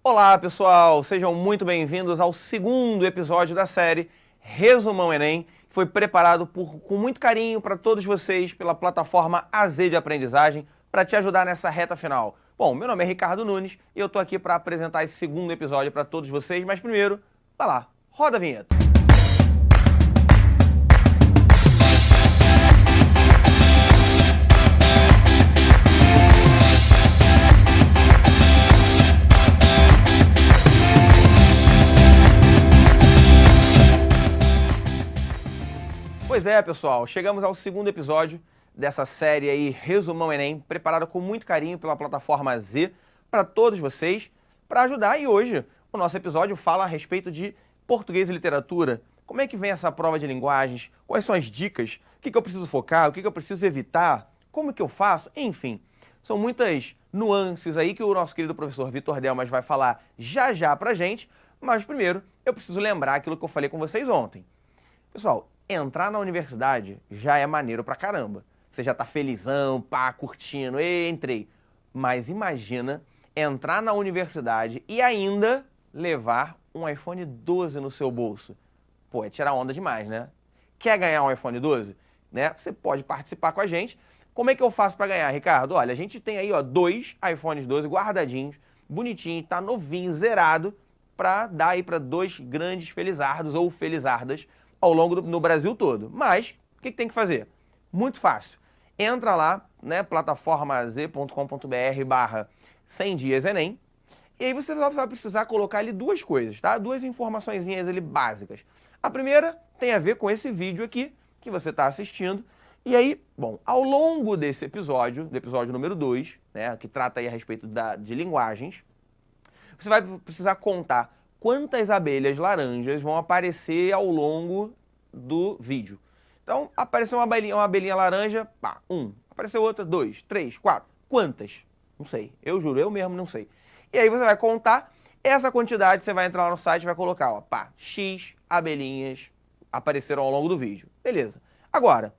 Olá, pessoal! Sejam muito bem-vindos ao segundo episódio da série Resumão Enem, que foi preparado com muito carinho para todos vocês pela plataforma AZ de Aprendizagem para te ajudar nessa reta final. Bom, meu nome é Ricardo Nunes e eu tô aqui para apresentar esse segundo episódio para todos vocês, mas primeiro, vai lá, roda a vinheta. Pois é, pessoal, chegamos ao segundo episódio dessa série aí, Resumão Enem, preparado com muito carinho pela plataforma Z para todos vocês, para ajudar. E hoje o nosso episódio fala a respeito de português e literatura. Como é que vem essa prova de linguagens? Quais são as dicas? O que eu preciso focar? O que eu preciso evitar? Como que eu faço? Enfim, são muitas nuances aí que o nosso querido professor Vitor Delmas vai falar já pra gente, mas primeiro eu preciso lembrar aquilo que eu falei com vocês ontem. Pessoal, entrar na universidade já é maneiro pra caramba. Você já tá felizão, pá, curtindo, entrei. Mas imagina entrar na universidade e ainda levar um iPhone 12 no seu bolso. Pô, é tirar onda demais, né? Quer ganhar um iPhone 12? Né? Você pode participar com a gente. Como é que eu faço pra ganhar, Ricardo? Olha, a gente tem aí, ó, 2 iPhones 12 guardadinhos, bonitinho, tá novinho, zerado, pra dar aí pra 2 grandes felizardos ou felizardas ao longo no Brasil todo. Mas, o que tem que fazer? Muito fácil. Entra lá, né, plataformaz.com.br/100 dias Enem, e aí você vai precisar colocar ali 2 coisas, tá? 2 informaçõezinhas ali básicas. A primeira tem a ver com esse vídeo aqui, que você está assistindo, e aí, bom, ao longo desse episódio, do episódio número 2, né, que trata aí a respeito de linguagens, você vai precisar contar quantas abelhas laranjas vão aparecer ao longo do vídeo. Então, apareceu uma abelhinha laranja, pá, 1. Apareceu outra, 2, 3, 4. Quantas? Não sei. Eu juro, eu mesmo não sei. E aí você vai contar essa quantidade, você vai entrar lá no site e vai colocar, ó, pá, X abelhinhas apareceram ao longo do vídeo. Beleza. Agora,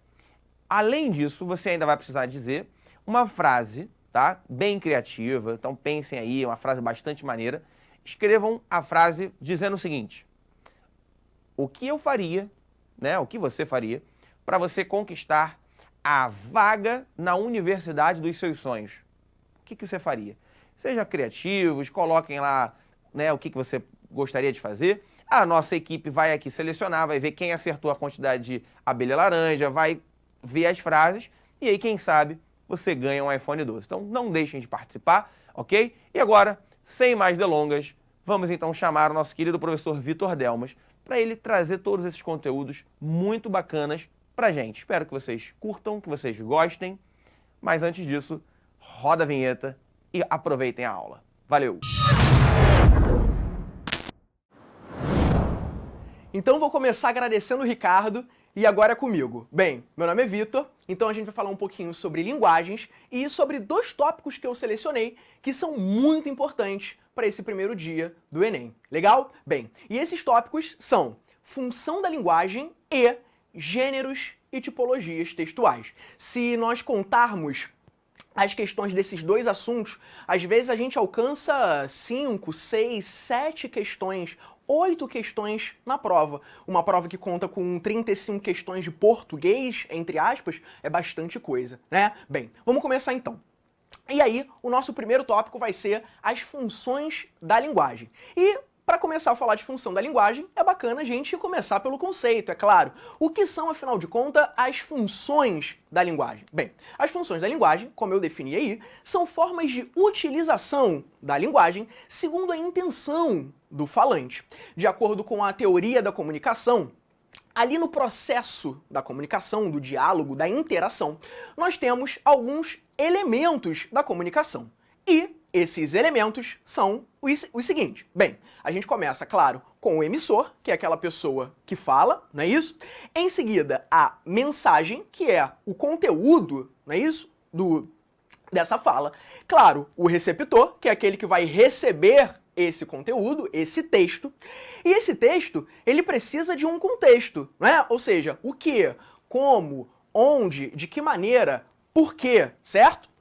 além disso, você ainda vai precisar dizer uma frase, tá? Bem criativa. Então, pensem aí, uma frase bastante maneira. Escrevam a frase dizendo o seguinte: o que eu faria, né, o que você faria, para você conquistar a vaga na universidade dos seus sonhos? O que você faria? Sejam criativos, coloquem lá, né, o que você gostaria de fazer. A nossa equipe vai aqui selecionar, vai ver quem acertou a quantidade de abelha laranja, vai ver as frases, e aí, quem sabe, você ganha um iPhone 12. Então, não deixem de participar, ok? E agora, sem mais delongas, vamos então chamar o nosso querido professor Vitor Delmas para ele trazer todos esses conteúdos muito bacanas pra gente. Espero que vocês curtam, que vocês gostem, mas antes disso, roda a vinheta e aproveitem a aula. Valeu! Então vou começar agradecendo o Ricardo e agora é comigo. Bem, meu nome é Vitor, então a gente vai falar um pouquinho sobre linguagens e sobre 2 tópicos que eu selecionei que são muito importantes para esse primeiro dia do Enem. Legal? Bem, e esses tópicos são função da linguagem e gêneros e tipologias textuais. Se nós contarmos as questões desses 2 assuntos, às vezes a gente alcança 5, 6, 7 questões, 8 questões na prova. Uma prova que conta com 35 questões de português, entre aspas, é bastante coisa, né? Bem, vamos começar então. E aí, o nosso primeiro tópico vai ser as funções da linguagem. E para começar a falar de função da linguagem, é bacana a gente começar pelo conceito, é claro. O que são, afinal de contas, as funções da linguagem? Bem, as funções da linguagem, como eu defini aí, são formas de utilização da linguagem segundo a intenção do falante. De acordo com a teoria da comunicação, ali no processo da comunicação, do diálogo, da interação, nós temos alguns elementos da comunicação. E esses elementos são os seguintes. Bem, a gente começa, claro, com o emissor, que é aquela pessoa que fala, não é isso? Em seguida, a mensagem, que é o conteúdo, não é isso? Dessa fala. Claro, o receptor, que é aquele que vai receber esse conteúdo, esse texto. E esse texto, ele precisa de um contexto, não é? Ou seja, o que, como, onde, de que maneira, por quê, certo?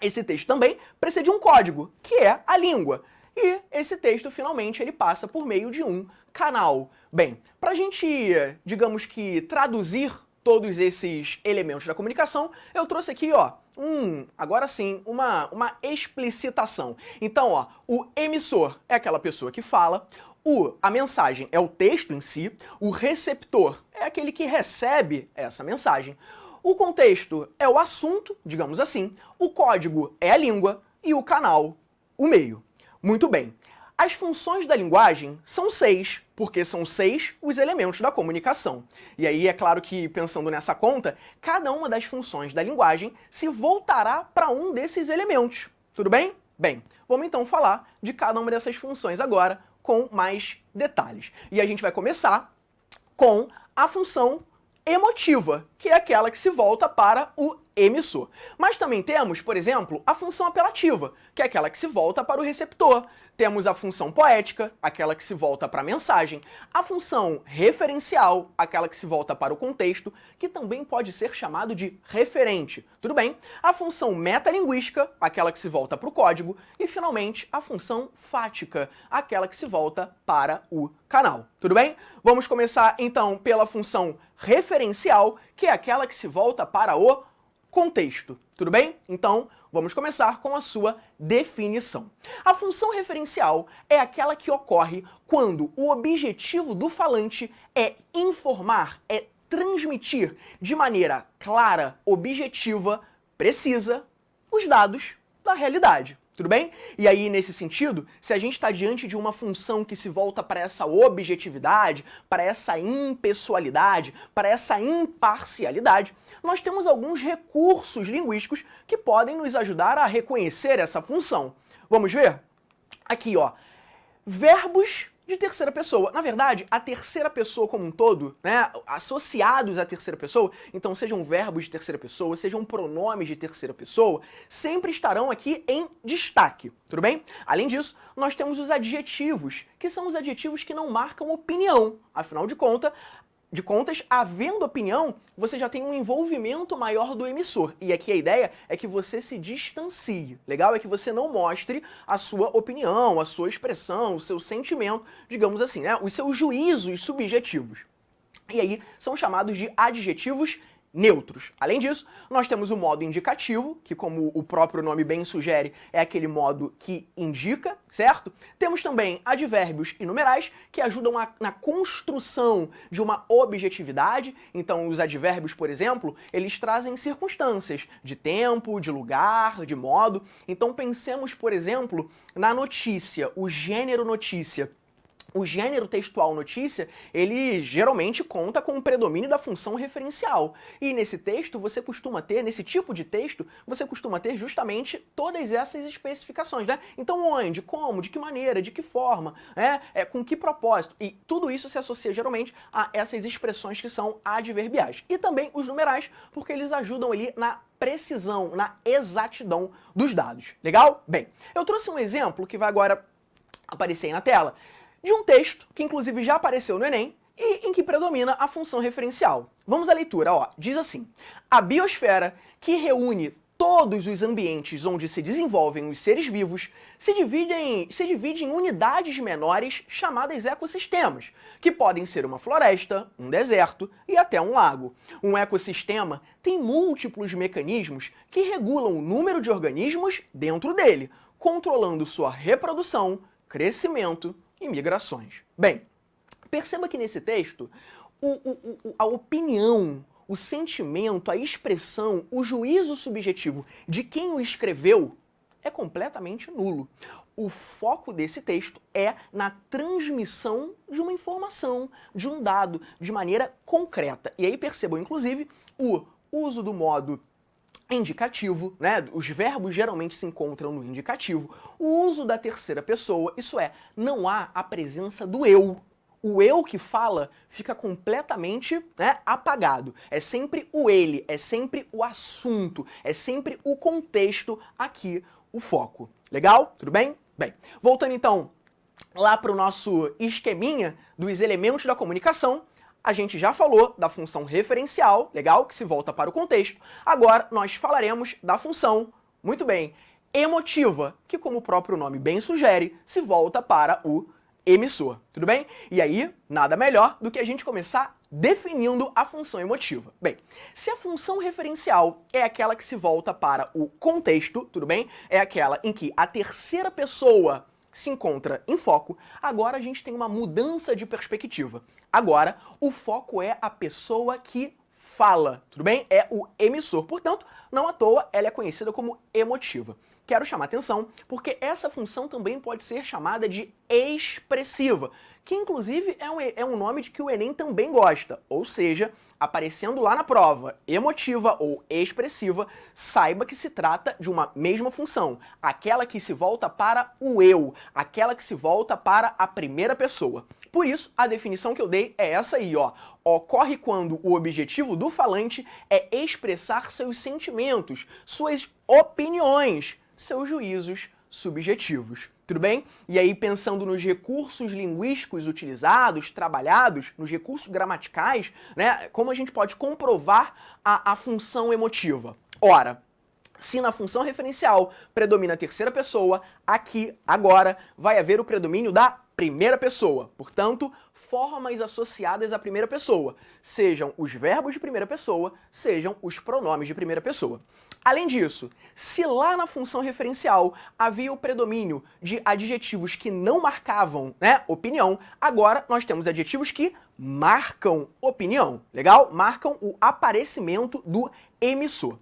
Esse texto também precisa de um código, que é a língua. e esse texto, finalmente, ele passa por meio de um canal. Bem, para a gente, digamos que, traduzir todos esses elementos da comunicação, eu trouxe aqui, ó, agora sim, uma explicitação. Então, ó, o emissor é aquela pessoa que fala, a mensagem é o texto em si, o receptor é aquele que recebe essa mensagem, o contexto é o assunto, digamos assim, o código é a língua e o canal, o meio. Muito bem. As funções da linguagem são 6, porque são 6 os elementos da comunicação. E aí é claro que, pensando nessa conta, cada uma das funções da linguagem se voltará para um desses elementos. Tudo bem? Bem, vamos então falar de cada uma dessas funções agora com mais detalhes. E a gente vai começar com a função emotiva, que é aquela que se volta para o emissor. Mas também temos, por exemplo, a função apelativa, que é aquela que se volta para o receptor. Temos a função poética, aquela que se volta para a mensagem. A função referencial, aquela que se volta para o contexto, que também pode ser chamado de referente. Tudo bem? A função metalinguística, aquela que se volta para o código. E, finalmente, a função fática, aquela que se volta para o canal. Tudo bem? Vamos começar, então, pela função referencial, que é aquela que se volta para o contexto. Tudo bem? Então, vamos começar com a sua definição. A função referencial é aquela que ocorre quando o objetivo do falante é informar, é transmitir de maneira clara, objetiva, precisa, os dados da realidade. Tudo bem? E aí, nesse sentido, se a gente está diante de uma função que se volta para essa objetividade, para essa impessoalidade, para essa imparcialidade, nós temos alguns recursos linguísticos que podem nos ajudar a reconhecer essa função. Vamos ver? Aqui, ó, verbos de terceira pessoa. Na verdade, a terceira pessoa como um todo, né, associados à terceira pessoa, então sejam verbos de terceira pessoa, sejam pronomes de terceira pessoa, sempre estarão aqui em destaque, tudo bem? Além disso, nós temos os adjetivos, que são os adjetivos que não marcam opinião. Afinal de contas, havendo opinião, você já tem um envolvimento maior do emissor. E aqui a ideia é que você se distancie. Legal? É que você não mostre a sua opinião, a sua expressão, o seu sentimento, digamos assim, né? Os seus juízos subjetivos. E aí são chamados de adjetivos neutros. Além disso, nós temos o modo indicativo, que como o próprio nome bem sugere, é aquele modo que indica, certo? Temos também advérbios e numerais, que ajudam na construção de uma objetividade. Então, os advérbios, por exemplo, eles trazem circunstâncias de tempo, de lugar, de modo. Então, pensemos, por exemplo, na notícia, o gênero notícia. O gênero textual notícia, ele geralmente conta com o predomínio da função referencial. E nesse texto, você costuma ter, nesse tipo de texto, você costuma ter justamente todas essas especificações, né? Então onde, como, de que maneira, de que forma, né? Com que propósito. E tudo isso se associa geralmente a essas expressões que são adverbiais. E também os numerais, porque eles ajudam ali na precisão, na exatidão dos dados. Legal? Bem, eu trouxe um exemplo que vai agora aparecer aí na tela, de um texto que inclusive já apareceu no Enem e em que predomina a função referencial. Vamos à leitura, ó. Diz assim: a biosfera, que reúne todos os ambientes onde se desenvolvem os seres vivos, se divide em unidades menores chamadas ecossistemas, que podem ser uma floresta, um deserto e até um lago. Um ecossistema tem múltiplos mecanismos que regulam o número de organismos dentro dele, controlando sua reprodução, crescimento e migrações. Bem, perceba que nesse texto, a opinião, o sentimento, a expressão, o juízo subjetivo de quem o escreveu é completamente nulo. O foco desse texto é na transmissão de uma informação, de um dado, de maneira concreta. E aí percebam, inclusive, o uso do modo indicativo, né? Os verbos geralmente se encontram no indicativo. O uso da terceira pessoa, isso é, não há a presença do eu. O eu que fala fica completamente, né, apagado. É sempre o ele, é sempre o assunto, é sempre o contexto aqui, o foco. Legal? Tudo bem? Bem, voltando então lá para o nosso esqueminha dos elementos da comunicação, a gente já falou da função referencial, legal, que se volta para o contexto. Agora nós falaremos da função, muito bem, emotiva, que como o próprio nome bem sugere, se volta para o emissor, tudo bem? E aí, nada melhor do que a gente começar definindo a função emotiva. Bem, se a função referencial é aquela que se volta para o contexto, tudo bem? É aquela em que a terceira pessoa se encontra em foco, agora a gente tem uma mudança de perspectiva. Agora, o foco é a pessoa que fala, tudo bem? É o emissor, portanto, não à toa ela é conhecida como emotiva. Quero chamar atenção porque essa função também pode ser chamada de expressiva, que inclusive é um nome de que o Enem também gosta, ou seja, aparecendo lá na prova, emotiva ou expressiva, saiba que se trata de uma mesma função, aquela que se volta para o eu, aquela que se volta para a primeira pessoa. Por isso, a definição que eu dei é essa aí, ó. Ocorre quando o objetivo do falante é expressar seus sentimentos, suas opiniões, seus juízos subjetivos. Tudo bem? E aí, pensando nos recursos linguísticos utilizados, trabalhados, nos recursos gramaticais, né, como a gente pode comprovar a função emotiva? Ora, se na função referencial predomina a terceira pessoa, aqui, agora, vai haver o predomínio da primeira pessoa. Portanto, formas associadas à primeira pessoa, sejam os verbos de primeira pessoa, sejam os pronomes de primeira pessoa. Além disso, se lá na função referencial havia o predomínio de adjetivos que não marcavam, né, opinião, agora nós temos adjetivos que marcam opinião, legal? Marcam o aparecimento do emissor.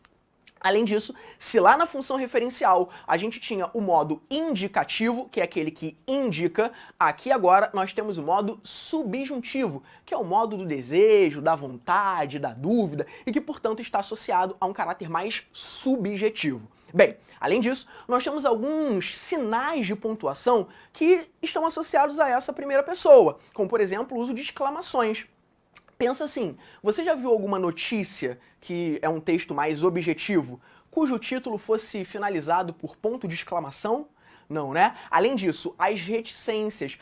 Além disso, se lá na função referencial a gente tinha o modo indicativo, que é aquele que indica, aqui agora nós temos o modo subjuntivo, que é o modo do desejo, da vontade, da dúvida, e que, portanto, está associado a um caráter mais subjetivo. Bem, além disso, nós temos alguns sinais de pontuação que estão associados a essa primeira pessoa, como, por exemplo, o uso de exclamações. Pensa assim, você já viu alguma notícia que é um texto mais objetivo, cujo título fosse finalizado por ponto de exclamação? Não, né? Além disso, as reticências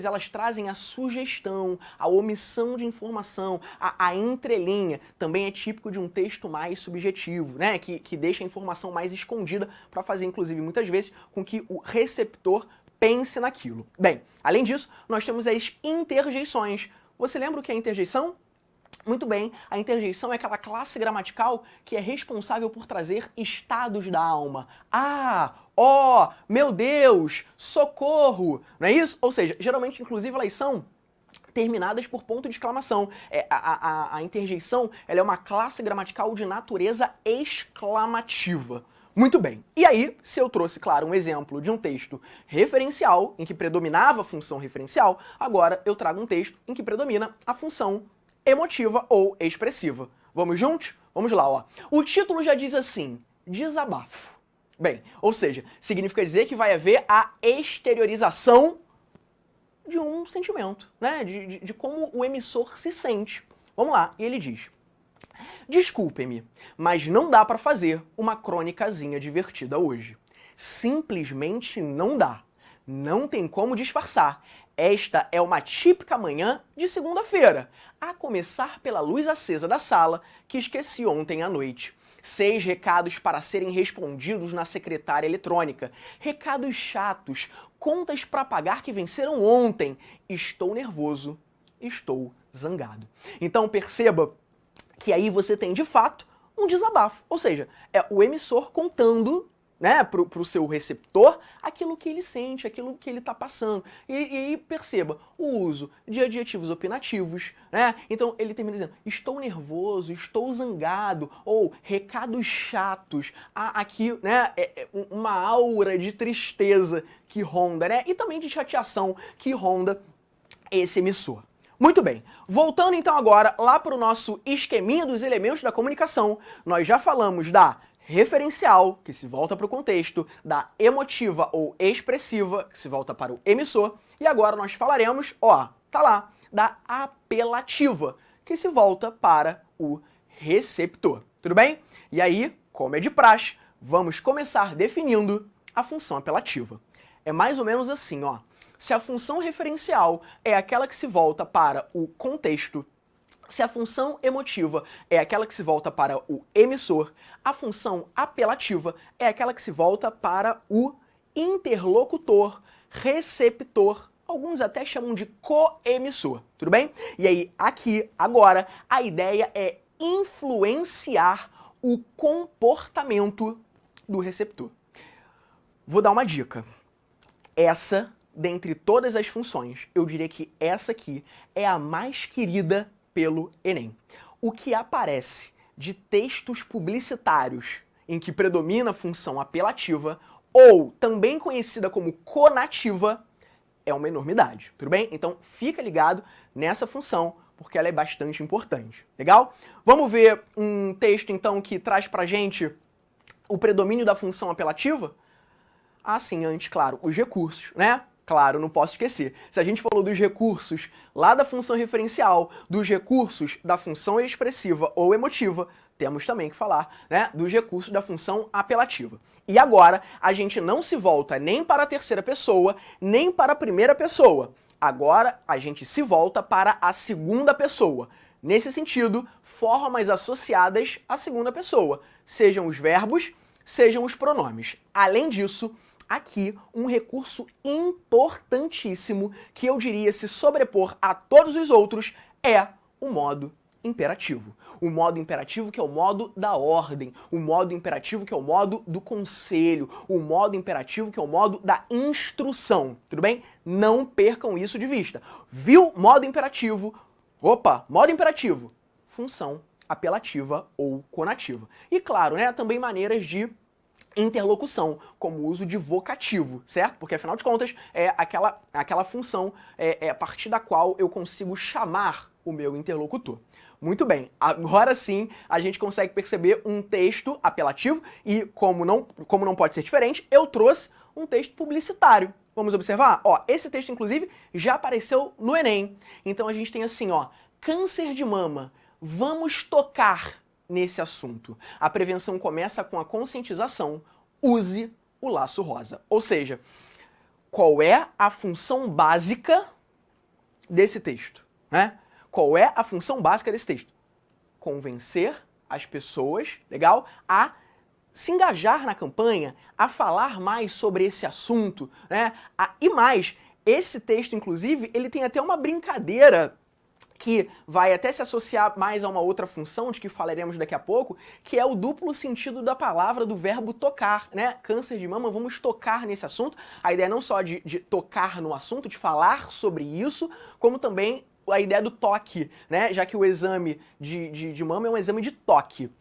elas trazem a sugestão, a omissão de informação, a entrelinha, também é típico de um texto mais subjetivo, né? Que deixa a informação mais escondida para fazer, inclusive, muitas vezes, com que o receptor pense naquilo. Bem, além disso, nós temos as interjeições. Você lembra o que é interjeição? Muito bem, a interjeição é aquela classe gramatical que é responsável por trazer estados da alma. Ah, ó, meu Deus, socorro, não é isso? Ou seja, geralmente, inclusive, elas são terminadas por ponto de exclamação. A interjeição ela é uma classe gramatical de natureza exclamativa. Muito bem. E aí, se eu trouxe, claro, um exemplo de um texto referencial, em que predominava a função referencial, agora eu trago um texto em que predomina a função emotiva ou expressiva. Vamos juntos? Vamos lá, ó. O título já diz assim, desabafo. Bem, ou seja, significa dizer que vai haver a exteriorização de um sentimento, né? De como o emissor se sente. Vamos lá, e ele diz: desculpem-me, mas não dá para fazer uma crônicazinha divertida hoje. Simplesmente não dá. Não tem como disfarçar. Esta é uma típica manhã de segunda-feira, a começar pela luz acesa da sala que esqueci ontem à noite. 6 recados para serem respondidos na secretária eletrônica. Recados chatos, contas para pagar que venceram ontem. Estou nervoso, estou zangado. Então perceba que aí você tem, de fato, um desabafo. Ou seja, é o emissor contando, né, pro seu receptor aquilo que ele sente, aquilo que ele está passando. E aí perceba o uso de adjetivos opinativos, né? Então ele termina dizendo, estou nervoso, estou zangado, ou recados chatos. Há aqui, né, uma aura de tristeza que ronda, né? E também de chateação que ronda esse emissor. Muito bem, voltando então agora lá para o nosso esqueminha dos elementos da comunicação, nós já falamos da referencial, que se volta para o contexto, da emotiva ou expressiva, que se volta para o emissor, e agora nós falaremos, ó, tá lá, da apelativa, que se volta para o receptor. Tudo bem? E aí, como é de praxe, vamos começar definindo a função apelativa. É mais ou menos assim, ó. Se a função referencial é aquela que se volta para o contexto, Se a função emotiva é aquela que se volta para o emissor, a função apelativa é aquela que se volta para o interlocutor, receptor, alguns até chamam de coemissor, tudo bem? E aí, aqui, agora, a ideia é influenciar o comportamento do receptor. Vou dar uma dica. Essa, dentre todas as funções, eu diria que essa aqui é a mais querida pelo Enem. O que aparece de textos publicitários em que predomina a função apelativa, ou também conhecida como conativa, é uma enormidade, tudo bem? Então fica ligado nessa função, porque ela é bastante importante, legal? Vamos ver um texto então que traz pra gente o predomínio da função apelativa? Ah, sim, antes, claro, os recursos, né? Claro, não posso esquecer. Se a gente falou dos recursos lá da função referencial, dos recursos da função expressiva ou emotiva, temos também que falar, né, dos recursos da função apelativa. E agora, a gente não se volta nem para a terceira pessoa, nem para a primeira pessoa. Agora, a gente se volta para a segunda pessoa. Nesse sentido, formas associadas à segunda pessoa, sejam os verbos, sejam os pronomes. Além disso, aqui um recurso importantíssimo que eu diria se sobrepor a todos os outros é o modo imperativo. O modo imperativo que é o modo da ordem, o modo imperativo que é o modo do conselho, o modo imperativo que é o modo da instrução, tudo bem? Não percam isso de vista. Viu modo imperativo? Opa, modo imperativo, função apelativa ou conativa. E claro, né, também maneiras de interlocução, como o uso de vocativo, certo? Porque afinal de contas é aquela função a partir da qual eu consigo chamar o meu interlocutor. Muito bem, agora sim a gente consegue perceber um texto apelativo e como não pode ser diferente, eu trouxe um texto publicitário. Vamos observar? Ó, esse texto inclusive já apareceu no Enem. Então a gente tem assim, ó, câncer de mama, vamos tocar nesse assunto. A prevenção começa com a conscientização, use o laço rosa. Ou seja, qual é a função básica desse texto, né? Qual é a função básica desse texto? Convencer as pessoas, legal, a se engajar na campanha, a falar mais sobre esse assunto, né? E mais, esse texto, inclusive, ele tem até uma brincadeira que vai até se associar mais a uma outra função, de que falaremos daqui a pouco, que é o duplo sentido da palavra do verbo tocar, né? Câncer de mama, vamos tocar nesse assunto. A ideia não só de tocar no assunto, de falar sobre isso, como também a ideia do toque, né? Já que o exame de mama é um exame de toque.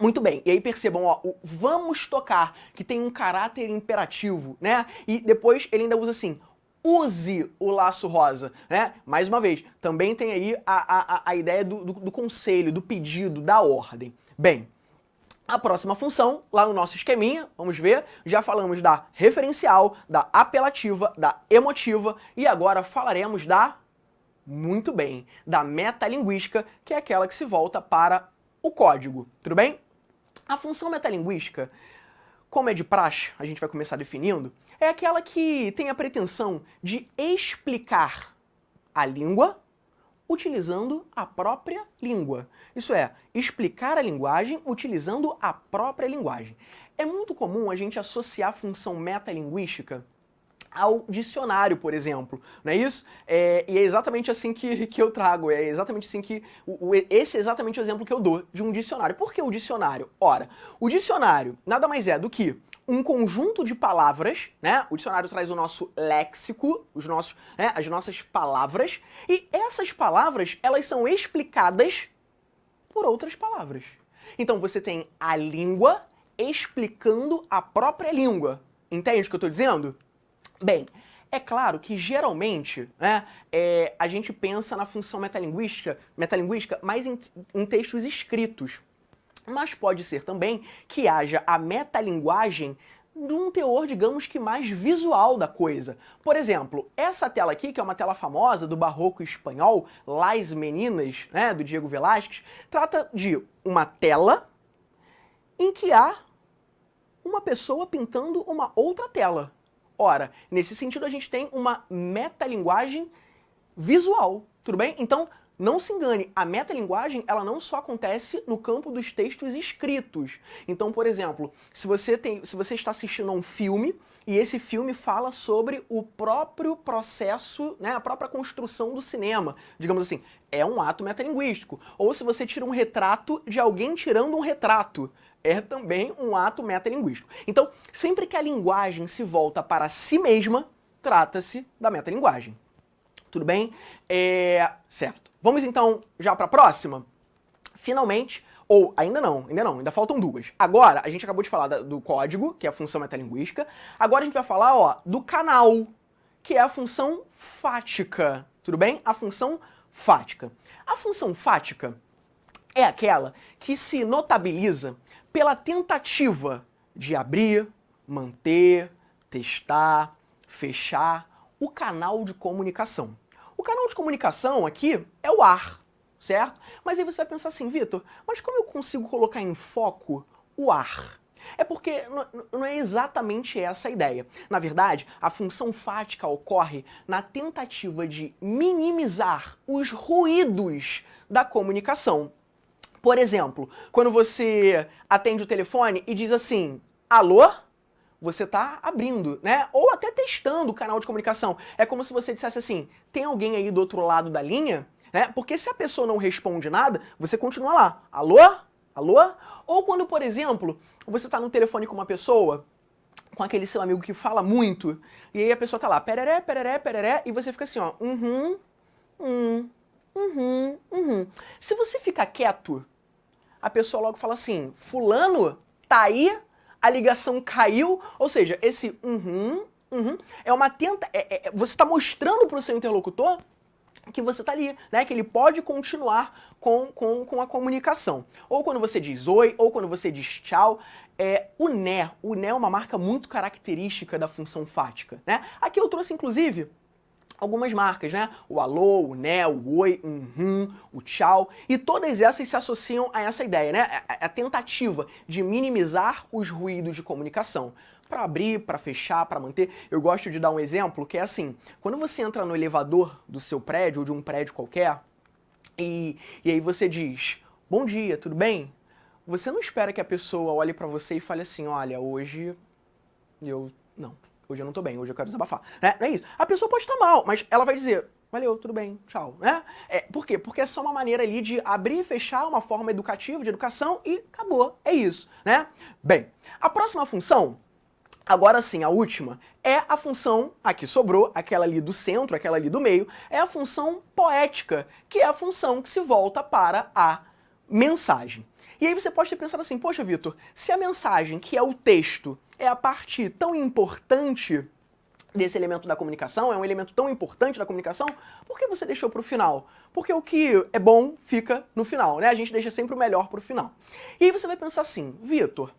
Muito bem, e aí percebam, ó, o vamos tocar, que tem um caráter imperativo, né? E depois ele ainda usa assim, use o laço rosa, né? Mais uma vez, também tem aí a ideia do conselho, do pedido, da ordem. Bem, a próxima função, lá no nosso esqueminha, vamos ver, já falamos da referencial, da apelativa, da emotiva, e agora falaremos muito bem, da metalinguística, que é aquela que se volta para o código, tudo bem? A função metalinguística, como é de praxe, a gente vai começar definindo, é aquela que tem a pretensão de explicar a língua utilizando a própria língua. Isso é, explicar a linguagem utilizando a própria linguagem. É muito comum a gente associar a função metalinguística ao dicionário, por exemplo, não é isso? E é exatamente assim que eu trago, é exatamente assim que... esse é exatamente o exemplo que eu dou de um dicionário. Por que o dicionário? Ora, o dicionário nada mais é do que um conjunto de palavras, né? O dicionário traz o nosso léxico, as nossas palavras, e essas palavras, elas são explicadas por outras palavras. Então você tem a língua explicando a própria língua. Entende o que eu estou dizendo? Bem, é claro que geralmente, né, a gente pensa na função metalinguística mais em textos escritos. Mas pode ser também que haja a metalinguagem de um teor, digamos que mais visual da coisa. Por exemplo, essa tela aqui, que é uma tela famosa do barroco espanhol, Las Meninas, né, do Diego Velázquez, trata de uma tela em que há uma pessoa pintando uma outra tela. Ora, nesse sentido a gente tem uma metalinguagem visual, tudo bem? Então, não se engane, a metalinguagem ela não só acontece no campo dos textos escritos. Então, por exemplo, se você está assistindo a um filme e esse filme fala sobre o próprio processo, né, a própria construção do cinema, digamos assim, é um ato metalinguístico. Ou se você tira um retrato de alguém tirando um retrato, é também um ato metalinguístico. Então, sempre que a linguagem se volta para si mesma, trata-se da metalinguagem. Tudo bem? Certo. Vamos então já para a próxima? Finalmente, ou ainda não, ainda faltam duas. Agora, a gente acabou de falar do código, que é a função metalinguística. Agora a gente vai falar, ó, do canal, que é a função fática. Tudo bem? A função fática. A função fática é aquela que se notabiliza pela tentativa de abrir, manter, testar, fechar o canal de comunicação. O canal de comunicação aqui é o ar, certo? Mas aí você vai pensar assim, Vitor, mas como eu consigo colocar em foco o ar? É porque não é exatamente essa a ideia. Na verdade, a função fática ocorre na tentativa de minimizar os ruídos da comunicação. Por exemplo, quando você atende o telefone e diz assim, alô? Você está abrindo, né? Ou até testando o canal de comunicação. É como se você dissesse assim, tem alguém aí do outro lado da linha? Né? Porque se a pessoa não responde nada, você continua lá, alô? Alô? Ou quando, por exemplo, você está no telefone com uma pessoa, com aquele seu amigo que fala muito, e aí a pessoa tá lá, pereré, pereré, pereré, e você fica assim, ó, Se você ficar quieto, a pessoa logo fala assim, fulano, tá aí? A ligação caiu, ou seja, esse é uma você está mostrando para o seu interlocutor que você está ali, né? Que ele pode continuar com a comunicação. Ou quando você diz oi, ou quando você diz tchau. O né é uma marca muito característica da função fática, né? Aqui eu trouxe, inclusive, algumas marcas, né? O alô, o né, o oi, o tchau. E todas essas se associam a essa ideia, né? A tentativa de minimizar os ruídos de comunicação. Para abrir, para fechar, para manter. Eu gosto de dar um exemplo que é assim, quando você entra no elevador do seu prédio ou de um prédio qualquer, e aí você diz, bom dia, tudo bem? Você não espera que a pessoa olhe para você e fale assim, olha, hoje eu não tô bem, hoje eu quero desabafar. Né? Não é isso. A pessoa pode estar mal, mas ela vai dizer, valeu, tudo bem, tchau. Né? Por quê? Porque é só uma maneira ali de abrir e fechar, uma forma educativa, de educação, e acabou. É isso. Né? Bem, a próxima função, agora sim, a última, é a função, aqui sobrou, aquela ali do centro, aquela ali do meio, é a função poética, que é a função que se volta para a mensagem. E aí você pode ter pensado assim, poxa, Vitor, se a mensagem, que é o texto, é a parte tão importante desse elemento da comunicação, é um elemento tão importante da comunicação, por que você deixou para o final? Porque o que é bom fica no final, né? A gente deixa sempre o melhor para o final. E aí você vai pensar assim, Vitor,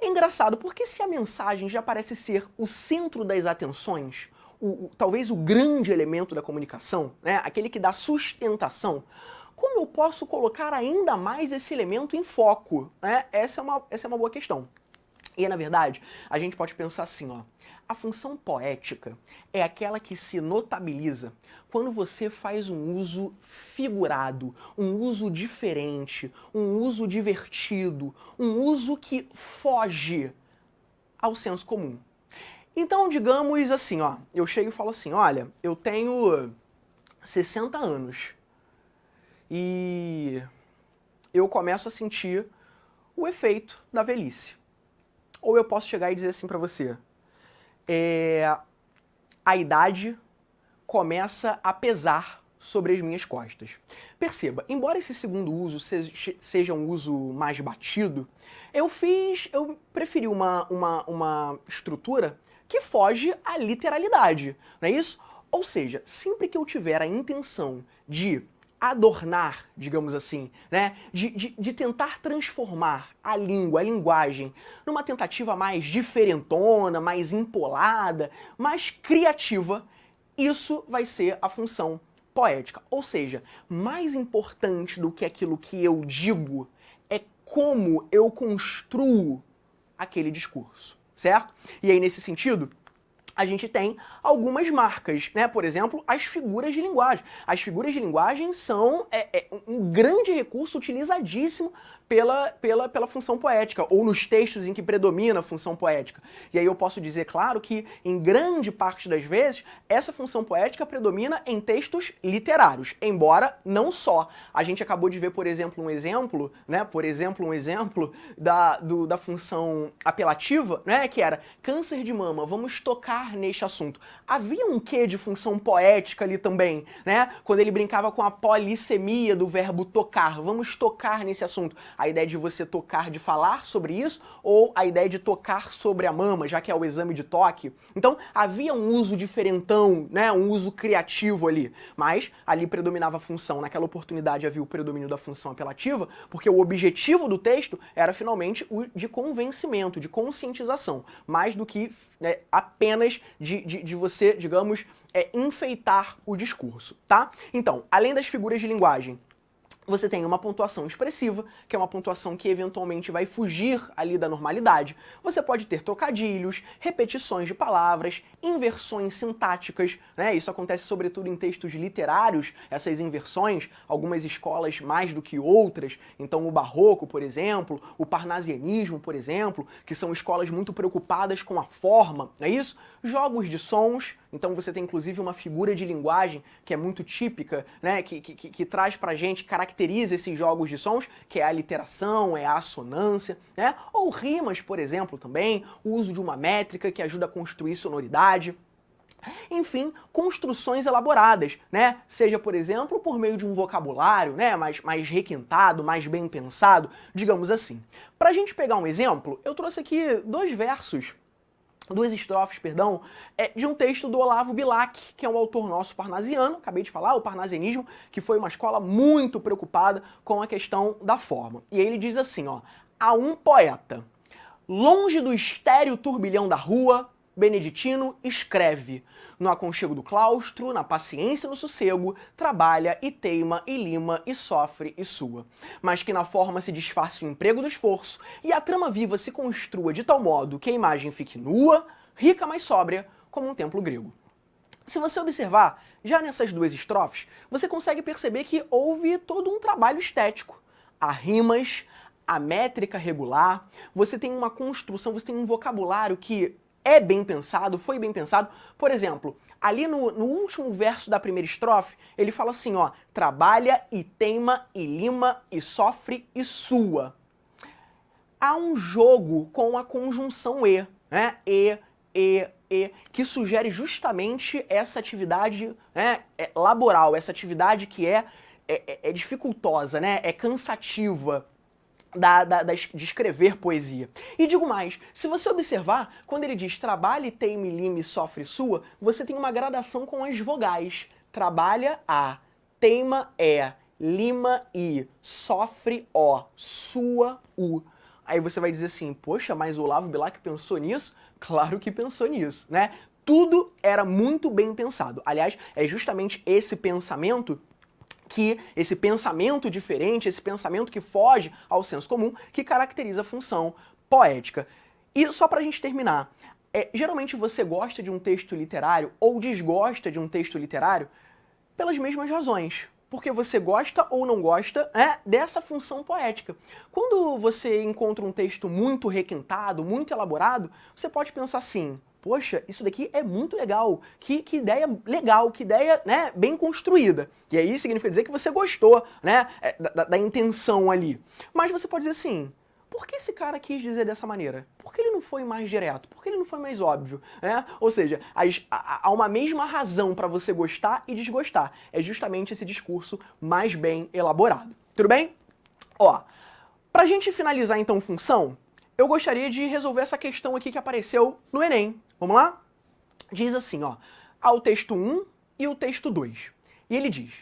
é engraçado, porque se a mensagem já parece ser o centro das atenções, talvez o grande elemento da comunicação, né? Aquele que dá sustentação, como eu posso colocar ainda mais esse elemento em foco? Né? Essa é uma boa questão. E, na verdade, a gente pode pensar assim, ó, a função poética é aquela que se notabiliza quando você faz um uso figurado, um uso diferente, um uso divertido, um uso que foge ao senso comum. Então, digamos assim, ó, eu chego e falo assim, olha, eu tenho 60 anos e eu começo a sentir o efeito da velhice. Ou eu posso chegar e dizer assim pra você, a idade começa a pesar sobre as minhas costas. Perceba, embora esse segundo uso seja um uso mais batido, eu preferi uma estrutura que foge à literalidade, não é isso? Ou seja, sempre que eu tiver a intenção de adornar, digamos assim, né? De tentar transformar a língua, a linguagem, numa tentativa mais diferentona, mais empolada, mais criativa, isso vai ser a função poética. Ou seja, mais importante do que aquilo que eu digo é como eu construo aquele discurso, certo? E aí, nesse sentido, a gente tem algumas marcas, né? Por exemplo, as figuras de linguagem. As figuras de linguagem são um grande recurso utilizadíssimo pela função poética, ou nos textos em que predomina a função poética. E aí eu posso dizer, claro, que em grande parte das vezes, essa função poética predomina em textos literários, embora não só. A gente acabou de ver, por exemplo, um exemplo da função apelativa, né, que era câncer de mama, vamos tocar neste assunto. Havia um quê de função poética ali também, né? Quando ele brincava com a polissemia do verbo tocar, vamos tocar nesse assunto. A ideia de você tocar, de falar sobre isso, ou a ideia de tocar sobre a mama, já que é o exame de toque. Então, havia um uso diferentão, né? Um uso criativo ali. Mas ali predominava a função. Naquela oportunidade havia o predomínio da função apelativa, porque o objetivo do texto era finalmente o de convencimento, de conscientização, mais do que apenas de você, digamos, enfeitar o discurso, tá? Então, além das figuras de linguagem, você tem uma pontuação expressiva, que é uma pontuação que eventualmente vai fugir ali da normalidade. Você pode ter trocadilhos, repetições de palavras, inversões sintáticas, né? Isso acontece sobretudo em textos literários, essas inversões, algumas escolas mais do que outras. Então o barroco, por exemplo, o parnasianismo, por exemplo, que são escolas muito preocupadas com a forma, não é isso? Jogos de sons. Então você tem inclusive uma figura de linguagem que é muito típica, né, que traz pra gente, caracteriza esses jogos de sons, que é a aliteração, é a assonância, né? Ou rimas, por exemplo, também, o uso de uma métrica que ajuda a construir sonoridade. Enfim, construções elaboradas, né? Seja, por exemplo, por meio de um vocabulário, né, mais requintado, mais bem pensado, digamos assim. Pra gente pegar um exemplo, eu trouxe aqui duas estrofes, de um texto do Olavo Bilac, que é um autor nosso parnasiano, acabei de falar, o parnasianismo, que foi uma escola muito preocupada com a questão da forma. E aí ele diz assim, ó, a um poeta, longe do estéril turbilhão da rua, Beneditino escreve, no aconchego do claustro, na paciência e no sossego, trabalha e teima e lima e sofre e sua. Mas que na forma se disfarce o emprego do esforço e a trama viva se construa de tal modo que a imagem fique nua, rica, mas sóbria, como um templo grego. Se você observar, já nessas duas estrofes, você consegue perceber que houve todo um trabalho estético. Há rimas, a métrica regular, você tem uma construção, você tem um vocabulário que é bem pensado, foi bem pensado. Por exemplo, ali no último verso da primeira estrofe, ele fala assim, ó, trabalha e teima e lima e sofre e sua. Há um jogo com a conjunção e, né? Que sugere justamente essa atividade, né, laboral, essa atividade que é dificultosa, né? É cansativa. De escrever poesia. E digo mais, se você observar, quando ele diz trabalha, teima, lima e sofre sua, você tem uma gradação com as vogais. Trabalha a, teima lima i, sofre o, sua u. Aí você vai dizer assim, poxa, mas o Olavo Bilac pensou nisso? Claro que pensou nisso, né? Tudo era muito bem pensado. Aliás, é justamente esse pensamento diferente, esse pensamento que foge ao senso comum, que caracteriza a função poética. E só pra gente terminar, geralmente você gosta de um texto literário ou desgosta de um texto literário pelas mesmas razões. Porque você gosta ou não gosta dessa função poética. Quando você encontra um texto muito requintado, muito elaborado, você pode pensar assim, poxa, isso daqui é muito legal, que ideia legal, que ideia, né, bem construída. E aí significa dizer que você gostou, né, da intenção ali. Mas você pode dizer assim, por que esse cara quis dizer dessa maneira? Por que ele não foi mais direto? Por que ele não foi mais óbvio? Né? Ou seja, há uma mesma razão para você gostar e desgostar. É justamente esse discurso mais bem elaborado. Tudo bem? Ó, pra gente finalizar então função, eu gostaria de resolver essa questão aqui que apareceu no Enem. Vamos lá? Diz assim, ó, há o texto 1 e o texto 2. E ele diz,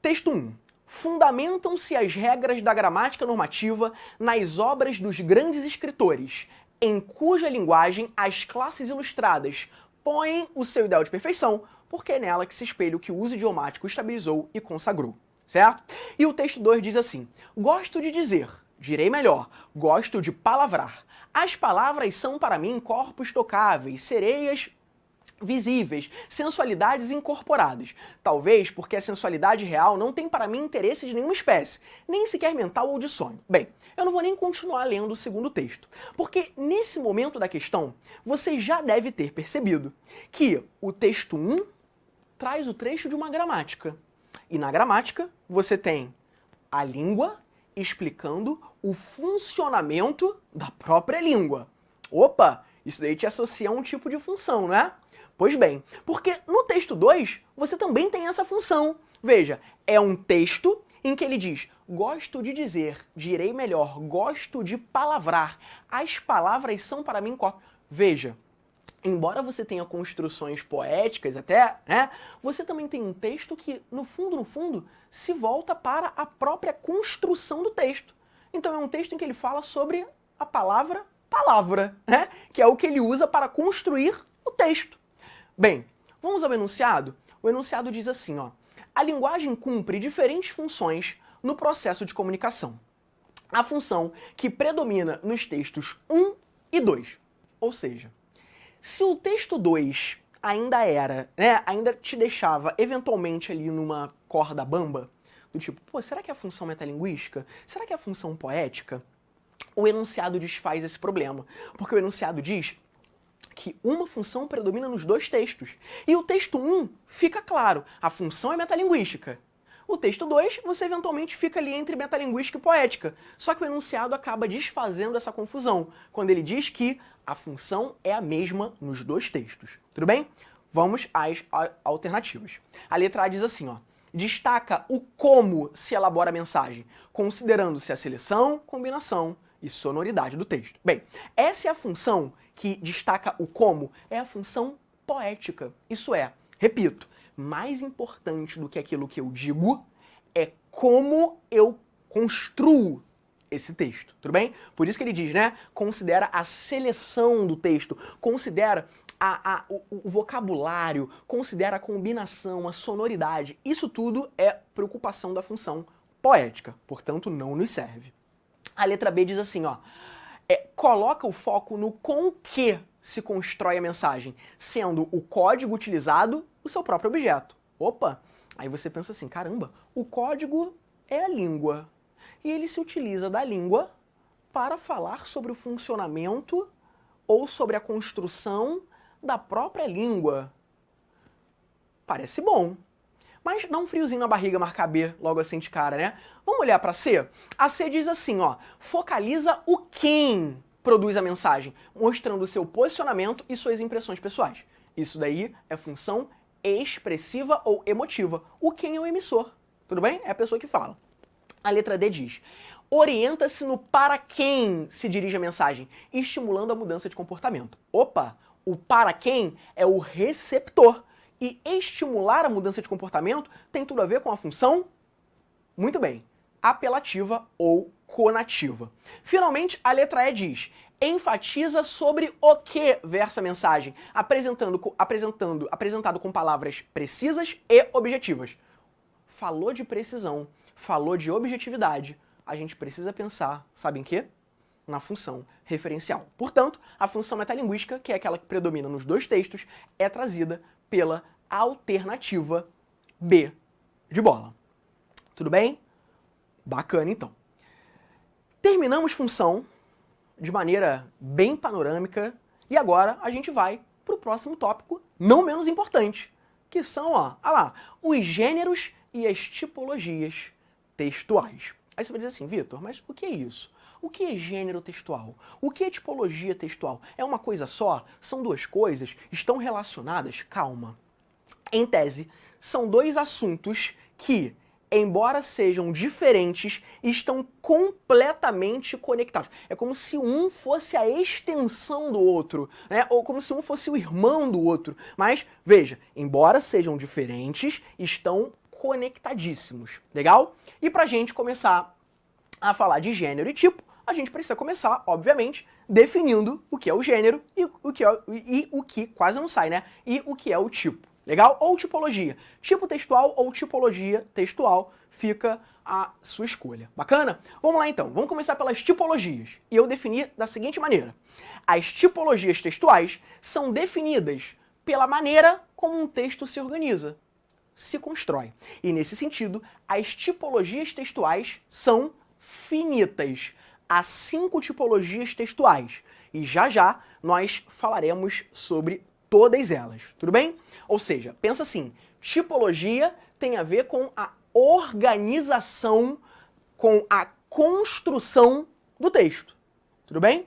texto 1, fundamentam-se as regras da gramática normativa nas obras dos grandes escritores, em cuja linguagem as classes ilustradas põem o seu ideal de perfeição, porque é nela que se espelha o que o uso idiomático estabilizou e consagrou, certo? E o texto 2 diz assim, gosto de dizer, direi melhor, gosto de palavrar. As palavras são para mim corpos tocáveis, sereias visíveis, sensualidades incorporadas. Talvez porque a sensualidade real não tem para mim interesse de nenhuma espécie, nem sequer mental ou de sonho. Bem, eu não vou nem continuar lendo o segundo texto, porque nesse momento da questão, você já deve ter percebido que o texto 1 traz o trecho de uma gramática. E na gramática, você tem a língua explicando o funcionamento da própria língua. Opa, isso daí te associa a um tipo de função, não é? Pois bem, porque no texto 2, você também tem essa função. Veja, é um texto em que ele diz: gosto de dizer, direi melhor, gosto de palavrar. As palavras são para mim corpos. Veja, embora você tenha construções poéticas até, né, você também tem um texto que, no fundo, se volta para a própria construção do texto. Então é um texto em que ele fala sobre a palavra, né, que é o que ele usa para construir o texto. Bem, vamos ao enunciado? O enunciado diz assim, ó: a linguagem cumpre diferentes funções no processo de comunicação. A função que predomina nos textos 1 e 2. Ou seja, se o texto 2 ainda era, né, ainda te deixava eventualmente ali numa corda bamba, do tipo, pô, será que é a função metalinguística? Será que é a função poética? O enunciado desfaz esse problema, porque o enunciado diz que uma função predomina nos dois textos. E o texto 1 fica claro, a função é metalinguística. O texto 2, você eventualmente fica ali entre metalinguística e poética. Só que o enunciado acaba desfazendo essa confusão, quando ele diz que a função é a mesma nos dois textos. Tudo bem? Vamos às alternativas. A letra A diz assim, ó: destaca o como se elabora a mensagem, considerando-se a seleção, combinação e sonoridade do texto. Bem, essa é a função que destaca o como, é a função poética. Isso é, repito, mais importante do que aquilo que eu digo é como eu construo esse texto, tudo bem? Por isso que ele diz, né? Considera a seleção do texto, considera o vocabulário, considera a combinação, a sonoridade. Isso tudo é preocupação da função poética, portanto não nos serve. A letra B diz assim, ó: coloca o foco no com que se constrói a mensagem, sendo o código utilizado o seu próprio objeto. Opa! Aí você pensa assim, caramba, o código é a língua. E ele se utiliza da língua para falar sobre o funcionamento ou sobre a construção da própria língua. Parece bom. Mas dá um friozinho na barriga marcar B logo assim de cara, né? Vamos olhar para C? A C diz assim, ó: focaliza o quem produz a mensagem, mostrando o seu posicionamento e suas impressões pessoais. Isso daí é função expressiva ou emotiva. O quem é o emissor, tudo bem? É a pessoa que fala. A letra D diz: orienta-se no para quem se dirige a mensagem, estimulando a mudança de comportamento. Opa! O para quem é o receptor. E estimular a mudança de comportamento tem tudo a ver com a função, muito bem, apelativa ou conativa. Finalmente, a letra E diz: enfatiza sobre o que versa a mensagem, apresentado com palavras precisas e objetivas. Falou de precisão, falou de objetividade, a gente precisa pensar, sabe em quê? Na função referencial. Portanto, a função metalinguística, que é aquela que predomina nos dois textos, é trazida pela alternativa B de bola. Tudo bem? Bacana, então. Terminamos função de maneira bem panorâmica e agora a gente vai para o próximo tópico, não menos importante, que são, ó lá, os gêneros e as tipologias textuais. Aí você vai dizer assim, Vitor, mas o que é isso? O que é gênero textual? O que é tipologia textual? É uma coisa só? São duas coisas? Estão relacionadas? Calma. Em tese, são dois assuntos que, embora sejam diferentes, estão completamente conectados. É como se um fosse a extensão do outro, né? Ou como se um fosse o irmão do outro. Mas, veja, embora sejam diferentes, estão conectadíssimos. Legal? E pra gente começar a falar de gênero e tipo, a gente precisa começar, obviamente, definindo o que é o gênero e o que quase não sai, né? E o que é o tipo. Legal? Ou tipologia. Tipo textual ou tipologia textual, fica a sua escolha. Bacana? Vamos lá então, vamos começar pelas tipologias. E eu defini da seguinte maneira: as tipologias textuais são definidas pela maneira como um texto se organiza, se constrói. E nesse sentido, as tipologias textuais são finitas. Há 5 tipologias textuais. E já já nós falaremos sobre todas elas, tudo bem? Ou seja, pensa assim, tipologia tem a ver com a organização, com a construção do texto, tudo bem?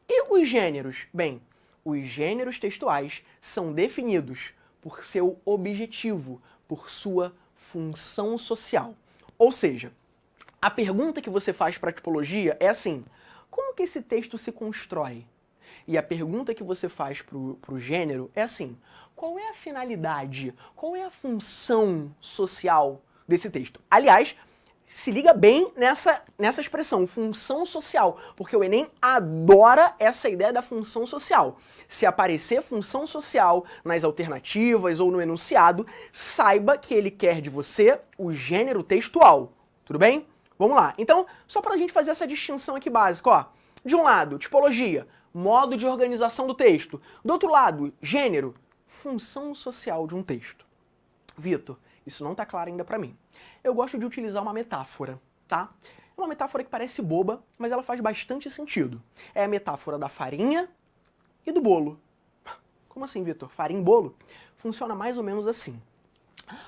E os gêneros? Bem, os gêneros textuais são definidos por seu objetivo, por sua função social. Ou seja, a pergunta que você faz para a tipologia é assim, como que esse texto se constrói? E a pergunta que você faz para o gênero é assim, qual é a finalidade, qual é a função social desse texto? Aliás, se liga bem nessa expressão, função social, porque o Enem adora essa ideia da função social. Se aparecer função social nas alternativas ou no enunciado, saiba que ele quer de você o gênero textual, tudo bem? Vamos lá. Então, só para a gente fazer essa distinção aqui básica, ó. De um lado, tipologia, modo de organização do texto. Do outro lado, gênero, função social de um texto. Vitor, isso não está claro ainda para mim. Eu gosto de utilizar uma metáfora, tá? É uma metáfora que parece boba, mas ela faz bastante sentido. É a metáfora da farinha e do bolo. Como assim, Vitor? Farinha e bolo? Funciona mais ou menos assim.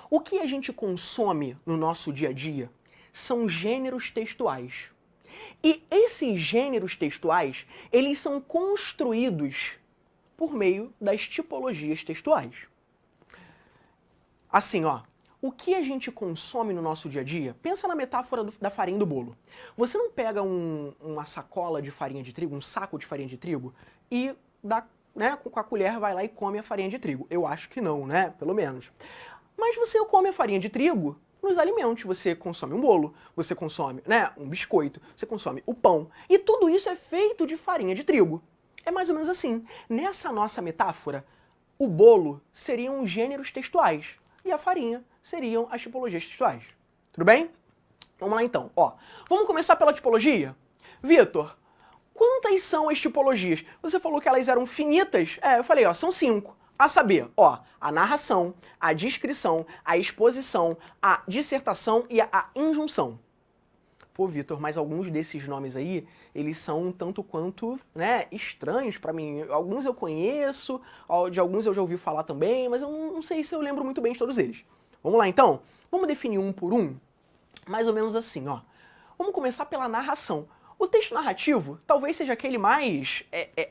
O que a gente consome no nosso dia a dia são gêneros textuais. E esses gêneros textuais, eles são construídos por meio das tipologias textuais. Assim, ó, o que a gente consome no nosso dia a dia, pensa na metáfora da farinha e do bolo. Você não pega uma sacola de farinha de trigo, um saco de farinha de trigo, e dá, né, com a colher vai lá e come a farinha de trigo. Eu acho que não, né? Pelo menos. Mas você come a farinha de trigo nos alimentos. Você consome um bolo, você consome, né, um biscoito, você consome o pão. E tudo isso é feito de farinha de trigo. É mais ou menos assim. Nessa nossa metáfora, o bolo seriam os gêneros textuais e a farinha seriam as tipologias textuais. Tudo bem? Vamos lá então. Ó, vamos começar pela tipologia? Vitor, quantas são as tipologias? Você falou que elas eram finitas? Eu falei, ó, são 5. A saber, ó, a narração, a descrição, a exposição, a dissertação e a injunção. Pô, Vitor, mas alguns desses nomes aí, eles são um tanto quanto, né, estranhos pra mim. Alguns eu conheço, de alguns eu já ouvi falar também, mas eu não sei se eu lembro muito bem de todos eles. Vamos lá então? Vamos definir um por um? Mais ou menos assim, ó. Vamos começar pela narração. O texto narrativo talvez seja aquele mais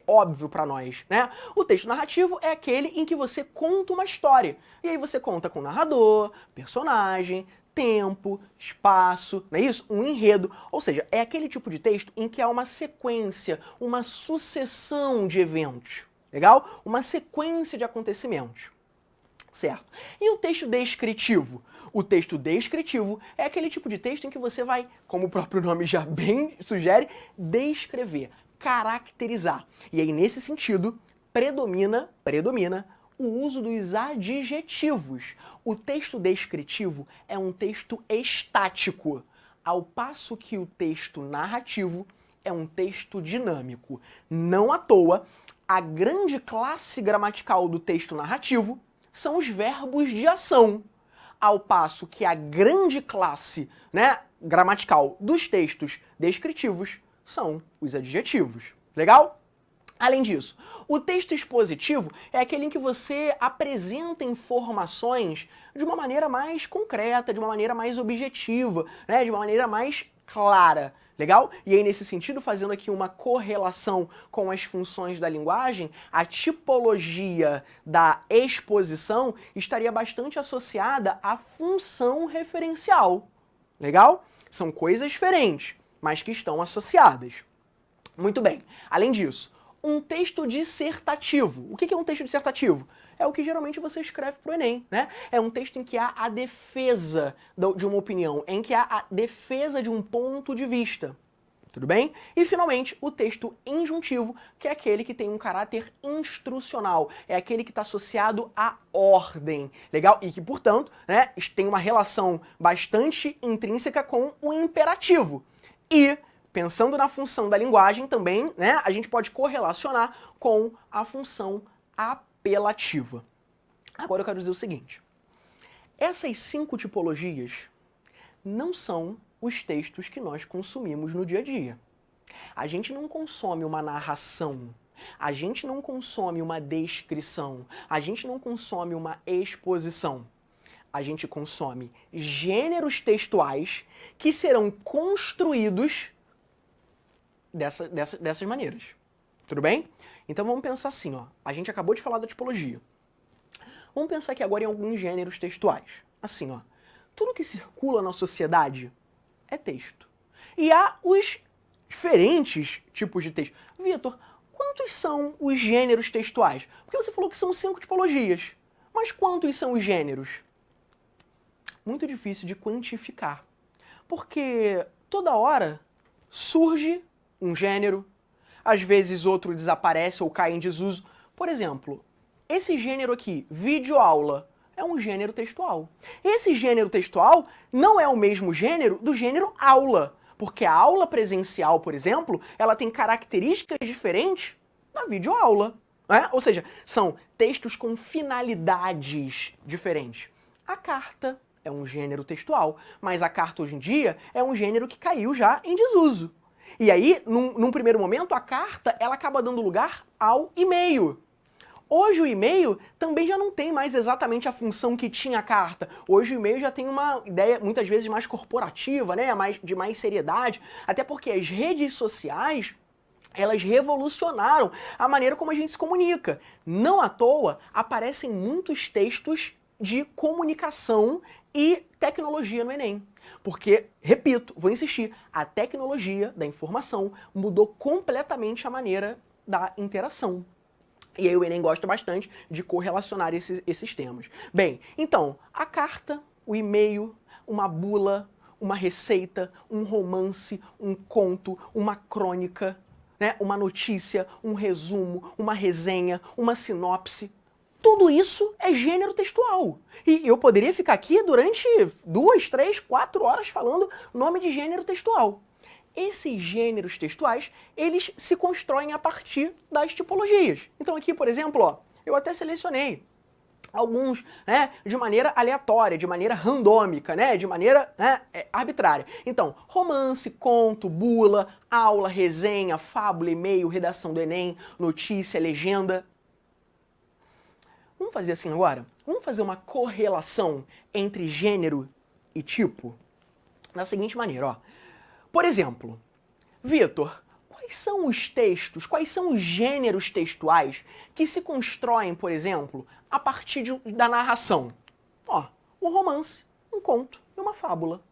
óbvio para nós, né? O texto narrativo é aquele em que você conta uma história. E aí você conta com narrador, personagem, tempo, espaço, não é isso? Um enredo. Ou seja, é aquele tipo de texto em que há uma sequência, uma sucessão de eventos. Legal? Uma sequência de acontecimentos. Certo. E o texto descritivo? O texto descritivo é aquele tipo de texto em que você vai, como o próprio nome já bem sugere, descrever, caracterizar. E aí, nesse sentido, predomina o uso dos adjetivos. O texto descritivo é um texto estático, ao passo que o texto narrativo é um texto dinâmico. Não à toa, a grande classe gramatical do texto narrativo são os verbos de ação, ao passo que a grande classe, né, gramatical dos textos descritivos são os adjetivos. Legal? Além disso, o texto expositivo é aquele em que você apresenta informações de uma maneira mais concreta, de uma maneira mais objetiva, né, de uma maneira mais clara. Legal? E aí, nesse sentido, fazendo aqui uma correlação com as funções da linguagem, a tipologia da exposição estaria bastante associada à função referencial. Legal? São coisas diferentes, mas que estão associadas. Muito bem. Além disso, um texto dissertativo. O que é um texto dissertativo? É o que geralmente você escreve para o Enem, né? É um texto em que há a defesa de uma opinião, em que há a defesa de um ponto de vista. Tudo bem? E, finalmente, o texto injuntivo, que é aquele que tem um caráter instrucional, é aquele que está associado à ordem, legal? E que, portanto, né, tem uma relação bastante intrínseca com o imperativo. E, pensando na função da linguagem também, né, a gente pode correlacionar com a função apelativa. apelativa. Agora eu quero dizer o seguinte. Essas 5 tipologias não são os textos que nós consumimos no dia a dia. A gente não consome uma narração, a gente não consome uma descrição, a gente não consome uma exposição. A gente consome gêneros textuais que serão construídos dessas maneiras. Tudo bem? Então vamos pensar assim, ó. A gente acabou de falar da tipologia. Vamos pensar aqui agora em alguns gêneros textuais. Assim, ó. Tudo que circula na sociedade é texto. E há os diferentes tipos de texto. Vitor, quantos são os gêneros textuais? Porque você falou que são 5 tipologias. Mas quantos são os gêneros? Muito difícil de quantificar. Porque toda hora surge um gênero, às vezes outro desaparece ou cai em desuso. Por exemplo, esse gênero aqui, videoaula, é um gênero textual. Esse gênero textual não é o mesmo gênero do gênero aula, porque a aula presencial, por exemplo, ela tem características diferentes da videoaula, né? Ou seja, são textos com finalidades diferentes. A carta é um gênero textual, mas a carta hoje em dia é um gênero que caiu já em desuso. E aí, num primeiro momento, a carta ela acaba dando lugar ao e-mail. Hoje o e-mail também já não tem mais exatamente a função que tinha a carta. Hoje o e-mail já tem uma ideia muitas vezes mais corporativa, né? De mais seriedade, até porque as redes sociais elas revolucionaram a maneira como a gente se comunica. Não à toa aparecem muitos textos de comunicação e tecnologia no Enem. Porque, repito, vou insistir, a tecnologia da informação mudou completamente a maneira da interação. E aí o Enem gosta bastante de correlacionar esses temas. Bem, então, a carta, o e-mail, uma bula, uma receita, um romance, um conto, uma crônica, né, uma notícia, um resumo, uma resenha, uma sinopse. Tudo isso é gênero textual. E eu poderia ficar aqui durante 2, 3, 4 horas falando nome de gênero textual. Esses gêneros textuais, eles se constroem a partir das tipologias. Então aqui, por exemplo, ó, eu até selecionei alguns, né, de maneira aleatória, de maneira randômica, né, de maneira, né, arbitrária. Então, romance, conto, bula, aula, resenha, fábula, e-mail, redação do Enem, notícia, legenda. Vamos fazer assim agora? Vamos fazer uma correlação entre gênero e tipo? Da seguinte maneira, ó. Por exemplo, Vitor, quais são os textos, quais são os gêneros textuais que se constroem, por exemplo, a partir da narração? Ó, um romance, um conto e uma fábula.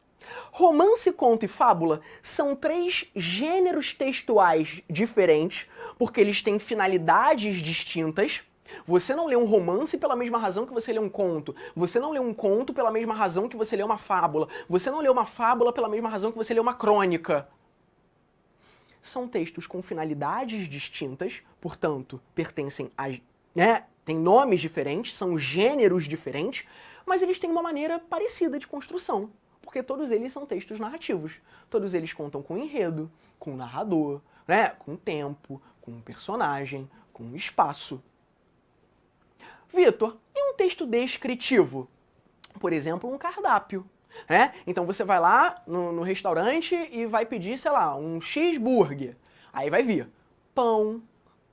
Romance, conto e fábula são 3 gêneros textuais diferentes, porque eles têm finalidades distintas. Você não lê um romance pela mesma razão que você lê um conto. Você não lê um conto pela mesma razão que você lê uma fábula. Você não lê uma fábula pela mesma razão que você lê uma crônica. São textos com finalidades distintas, portanto, pertencem a... né, têm nomes diferentes, são gêneros diferentes, mas eles têm uma maneira parecida de construção, porque todos eles são textos narrativos. Todos eles contam com enredo, com narrador, né, com tempo, com personagem, com espaço. Vitor, e um texto descritivo? Por exemplo, um cardápio. Né? Então você vai lá no restaurante e vai pedir, sei lá, um cheeseburger. Aí vai vir pão,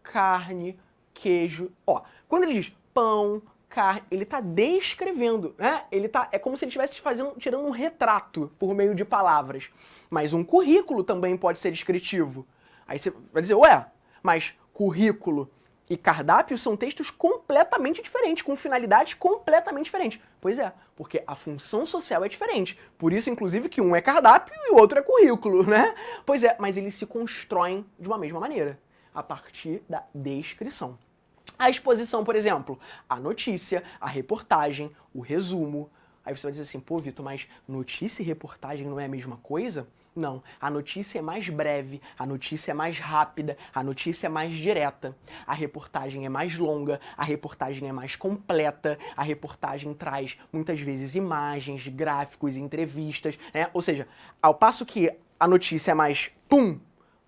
carne, queijo. Ó, quando ele diz pão, carne, ele está descrevendo, né? É como se ele estivesse tirando um retrato por meio de palavras. Mas um currículo também pode ser descritivo. Aí você vai dizer, ué, mas currículo e cardápio são textos completamente diferentes, com finalidades completamente diferentes. Pois é, porque a função social é diferente. Por isso, inclusive, que um é cardápio e o outro é currículo, né? Pois é, mas eles se constroem de uma mesma maneira, a partir da descrição. A exposição, por exemplo, a notícia, a reportagem, o resumo. Aí você vai dizer assim, pô, Vitor, mas notícia e reportagem não é a mesma coisa? Não, a notícia é mais breve, a notícia é mais rápida, a notícia é mais direta, a reportagem é mais longa, a reportagem é mais completa, a reportagem traz muitas vezes imagens, gráficos, entrevistas, né? Ou seja, ao passo que a notícia é mais pum,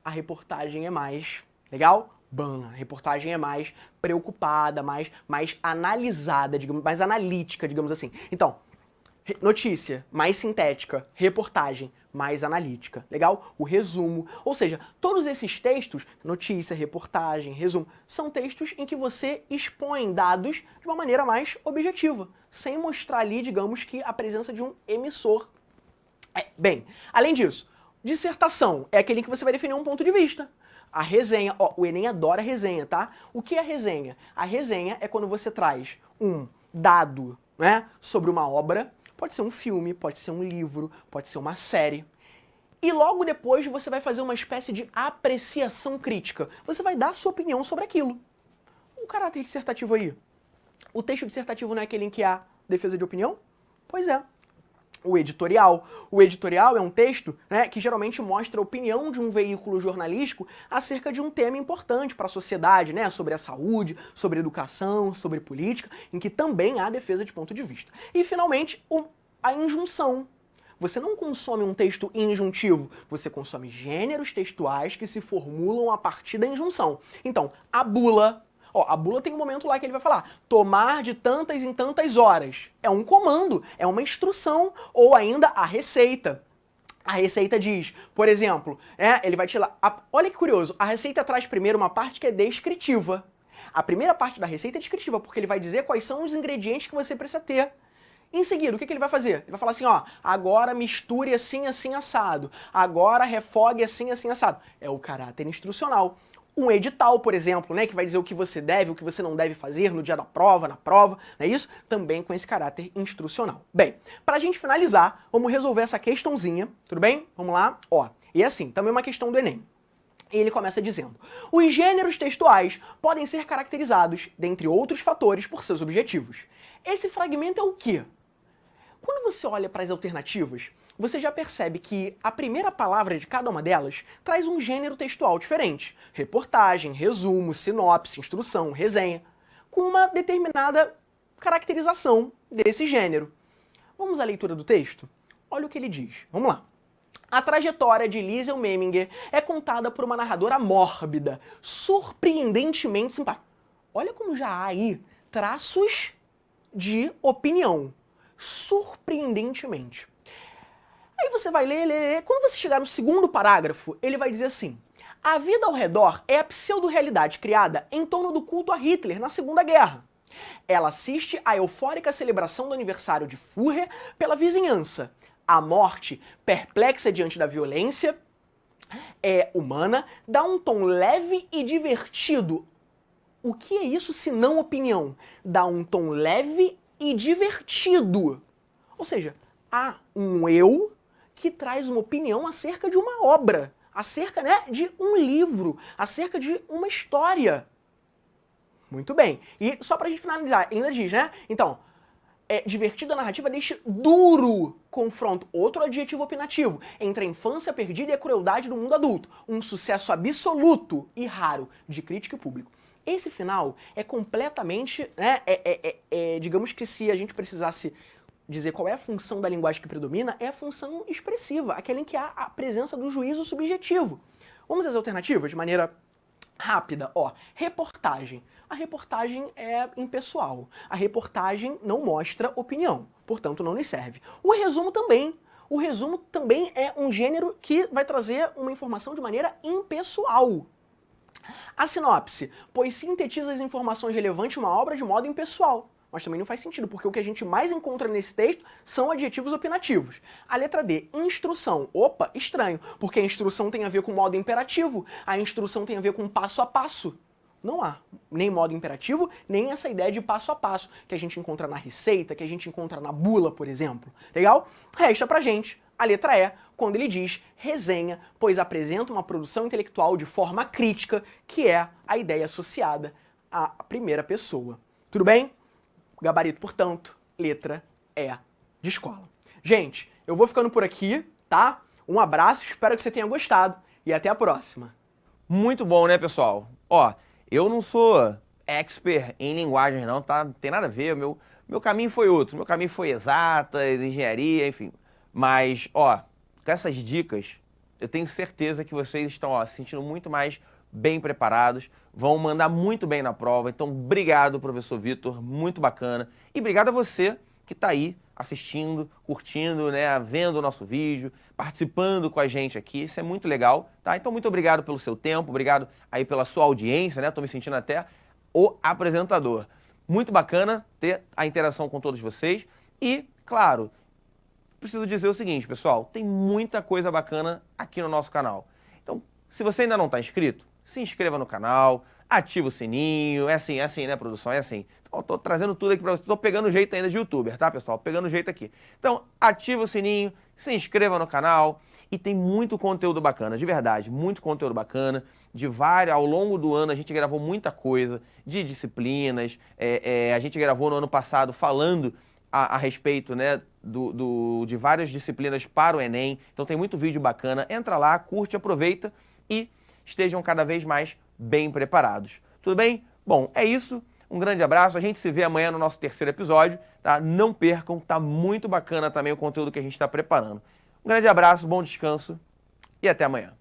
a reportagem é mais, legal? A reportagem é mais preocupada, mais analisada, digamos, mais analítica, digamos assim. Então, notícia, mais sintética. Reportagem, mais analítica. Legal? O resumo. Ou seja, todos esses textos, notícia, reportagem, resumo, são textos em que você expõe dados de uma maneira mais objetiva, sem mostrar ali, digamos que, a presença de um emissor. Bem, além disso, dissertação é aquele em que você vai definir um ponto de vista. A resenha, ó, o Enem adora resenha, tá? O que é resenha? A resenha é quando você traz um dado, né, sobre uma obra, pode ser um filme, pode ser um livro, pode ser uma série, e logo depois você vai fazer uma espécie de apreciação crítica. Você vai dar a sua opinião sobre aquilo. O caráter dissertativo aí. O texto dissertativo não é aquele em que há defesa de opinião? Pois é. O editorial. O editorial é um texto, né, que geralmente mostra a opinião de um veículo jornalístico acerca de um tema importante para a sociedade, né, sobre a saúde, sobre a educação, sobre política, em que também há defesa de ponto de vista. E, finalmente, a injunção. Você não consome um texto injuntivo, você consome gêneros textuais que se formulam a partir da injunção. Então, a bula... a bula tem um momento lá que ele vai falar, tomar de tantas em tantas horas. É um comando, é uma instrução, ou ainda a receita. A receita diz, por exemplo, ele vai te lá. Olha que curioso, a receita traz primeiro uma parte que é descritiva. A primeira parte da receita é descritiva, porque ele vai dizer quais são os ingredientes que você precisa ter. Em seguida, o que ele vai fazer? Ele vai falar assim, ó, agora misture assim, assim, assado. Agora refogue assim, assim, assado. É o caráter instrucional. Um edital, por exemplo, né, que vai dizer o que você deve, o que você não deve fazer no dia da prova, na prova, não é isso? Também com esse caráter instrucional. Bem, pra gente finalizar, vamos resolver essa questãozinha, tudo bem? Vamos lá? Ó, e assim, também uma questão do Enem. Ele começa dizendo, os gêneros textuais podem ser caracterizados, dentre outros fatores, por seus objetivos. Esse fragmento é o quê? Quando você olha para as alternativas, você já percebe que a primeira palavra de cada uma delas traz um gênero textual diferente. Reportagem, resumo, sinopse, instrução, resenha, com uma determinada caracterização desse gênero. Vamos à leitura do texto? Olha o que ele diz. Vamos lá. A trajetória de Liesel Meminger é contada por uma narradora mórbida, surpreendentemente simpática. Olha como já há aí traços de opinião. Surpreendentemente. Aí você vai ler. Quando você chegar no segundo parágrafo, ele vai dizer assim, a vida ao redor é a pseudo-realidade criada em torno do culto a Hitler na Segunda Guerra. Ela assiste à eufórica celebração do aniversário de Führer pela vizinhança. A morte, perplexa diante da violência humana, dá um tom leve e divertido. O que é isso se não opinião? Dá um tom leve e divertido. Ou seja, há um eu que traz uma opinião acerca de uma obra, acerca, né, de um livro, acerca de uma história. Muito bem. E só pra gente finalizar, ainda diz, né? Então, divertido a narrativa deixa duro confronto, outro adjetivo opinativo, entre a infância perdida e a crueldade do mundo adulto. Um sucesso absoluto e raro de crítica e público. Esse final é completamente, né, digamos que se a gente precisasse dizer qual é a função da linguagem que predomina, é a função expressiva, aquela em que há a presença do juízo subjetivo. Vamos às alternativas de maneira rápida. Ó, reportagem. A reportagem é impessoal. A reportagem não mostra opinião, portanto não nos serve. O resumo também. O resumo também é um gênero que vai trazer uma informação de maneira impessoal. A sinopse, pois sintetiza as informações relevantes de uma obra de modo impessoal. Mas também não faz sentido, porque o que a gente mais encontra nesse texto são adjetivos opinativos. A letra D, instrução. Opa, estranho, porque a instrução tem a ver com modo imperativo, a instrução tem a ver com passo a passo. Não há nem modo imperativo, nem essa ideia de passo a passo, que a gente encontra na receita, que a gente encontra na bula, por exemplo. Legal? Resta pra gente a letra E, quando ele diz resenha, pois apresenta uma produção intelectual de forma crítica, que é a ideia associada à primeira pessoa. Tudo bem? Gabarito, portanto, letra E de escola. Gente, eu vou ficando por aqui, tá? Um abraço, espero que você tenha gostado e até a próxima. Muito bom, né, pessoal? Ó, eu não sou expert em linguagens não, tá? Não tem nada a ver, meu caminho foi outro. Meu caminho foi exatas, engenharia, enfim. Mas, ó, com essas dicas, eu tenho certeza que vocês estão, ó, se sentindo muito mais bem preparados, vão mandar muito bem na prova. Então, obrigado, professor Vitor, muito bacana. E obrigado a você que está aí assistindo, curtindo, né, vendo o nosso vídeo, participando com a gente aqui. Isso é muito legal, tá? Então, muito obrigado pelo seu tempo, obrigado aí pela sua audiência, né? Tô me sentindo até o apresentador. Muito bacana ter a interação com todos vocês. E, claro, preciso dizer o seguinte, pessoal, tem muita coisa bacana aqui no nosso canal. Então, se você ainda não está inscrito, se inscreva no canal, ativa o sininho, é assim, né, produção? É assim. Então, eu tô trazendo tudo aqui para vocês, tô pegando o jeito ainda de youtuber, tá, pessoal? Pegando o jeito aqui. Então, ativa o sininho, se inscreva no canal e tem muito conteúdo bacana, de verdade, muito conteúdo bacana. Ao longo do ano a gente gravou muita coisa de disciplinas, a gente gravou no ano passado falando a respeito, né, de várias disciplinas para o Enem. Então tem muito vídeo bacana. Entra lá, curte, aproveita e estejam cada vez mais bem preparados. Tudo bem? Bom, é isso. Um grande abraço. A gente se vê amanhã no nosso terceiro episódio, tá? Não percam, tá muito bacana também o conteúdo que a gente está preparando. Um grande abraço, bom descanso e até amanhã.